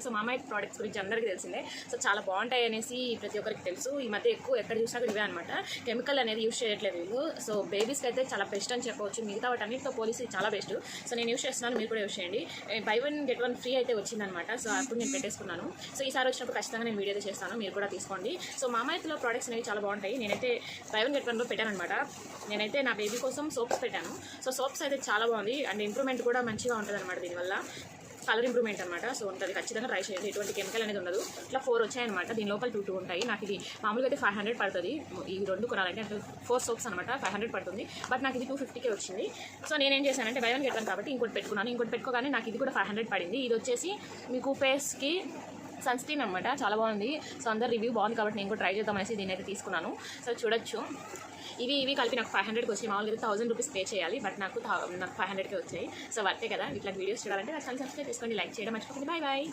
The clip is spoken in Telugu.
సో మామయ్య ప్రోడక్ట్స్ గురించి అందరికీ తెలిసిందే. సో చాలా బాగుంటాయి అనేసి ప్రతి ఒక్కరికి తెలుసు. ఈ మధ్య ఎక్కువ ఎక్కడ చూసినా కూడా ఇవే అనమాట. కెమికల్ అనేది యూస్ చేయట్లేదు వీళ్ళు. సో బేబీస్కి అయితే చాలా బెస్ట్ అని చెప్పవచ్చు. మిగతా వాటన్నిటితో పోలీసి చాలా బెస్ట్. సో నేను యూస్ చేస్తున్నాను, మీరు కూడా యూస్ చేయండి. బై 1 get 1 ఫ్రీ అయితే వచ్చిందనమాట. సో అప్పుడు నేను పెట్టేసుకున్నాను. సో ఈసారి వచ్చినప్పుడు ఖచ్చితంగా నేను వీడియో అయితే చేస్తాను, మీరు కూడా తీసుకోండి. సో మామయ్యలో ప్రోడక్ట్స్ అనేవి చాలా బాగుంటాయి. నేనైతే బై 1 get 1లో పెట్టాను అనమాట. నేనైతే నా బేబీ కోసం సోప్స్ పెట్టాను. సో సోప్స్ అయితే చాలా బాగుంది అండ్ ఇంప్రూవ్మెంట్ కూడా మంచిగా ఉంటుంది అనమాట. దీనివల్ల కలర్ ఇంప్రూవ్మెంట్ అనమాట. సో ఉంటుంది, ఖచ్చితంగా ట్రై చేయండి. ఎటువంటి కెమికల్ అనేది ఉండదు. ఇట్లా 4 వచ్చాయన్నమాట. దీని లోపల 2 ఉంటాయి. నాకు ఇది మామూలుగా అయితే 500 పడుతుంది. ఈ 2 కొనాలంటే అంటే 4 సోప్స్ అనమాట 500 పడుతుంది. బట్ నాకు ఇది 250కే వచ్చింది. సో నేనేం చేశానంటే బై 1 get 1 కాబట్టి ఇంకోటి పెట్టుకున్నాను. ఇంకోటి పెట్టుకోగానే నాకు ఇది కూడా 500 పడింది. ఇది వచ్చేసి మీకు ఫేస్కి సన్ స్క్రీన్ అనమాట. చాలా బాగుంది. సో అందరు రివ్యూ బాగుంది కాబట్టి నేను కూడా ట్రై చేద్దాం అనేసి దీని అయితే తీసుకున్నాను. సో చూడొచ్చు, ఇవి కలిపి నాకు 500కి వచ్చాయి. మామూలుగా 1000 రూపీస్ పే చేయాలి, బట్ నాకు 500కే వచ్చాయి. సో వర్తే కదా. ఇట్లా వీడియోస్ చూడాలంటే నా ఛానల్ సబ్స్క్రైబ్ చేసుకోండి, లైక్ చేయడం మర్చిపోకండి. Bye bye.